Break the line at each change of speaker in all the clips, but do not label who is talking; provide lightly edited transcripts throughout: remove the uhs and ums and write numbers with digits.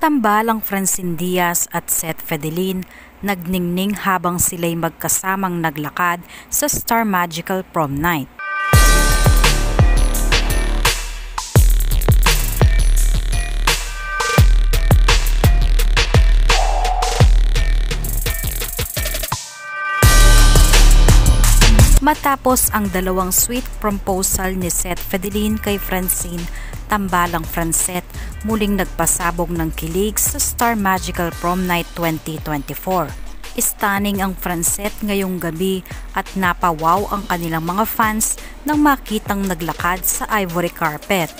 Tambalang Francine Diaz at Seth Fedelin nagningning habang sila'y magkasamang naglakad sa Star Magical Prom Night. Matapos ang dalawang sweet proposal ni Seth Fedelin kay Francine, Tambalang Francet muling nagpasabog ng kilig sa Star Magical Prom Night 2024. Stunning ang Francet ngayong gabi at napawaw ang kanilang mga fans nang makitang naglakad sa ivory carpet.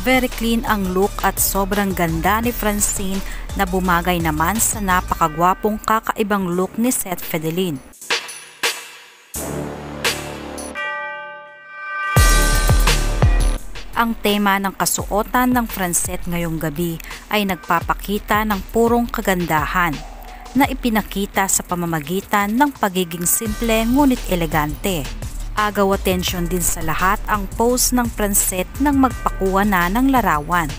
Very clean ang look at sobrang ganda ni Francine na bumagay naman sa napakagwapong kakaibang look ni Seth Fedelin. Ang tema ng kasuotan ng Francet ngayong gabi ay nagpapakita ng purong kagandahan na ipinakita sa pamamagitan ng pagiging simple ngunit elegante. Agaw atensyon din sa lahat ang pose ng Francet nang magpakuha na ng larawan.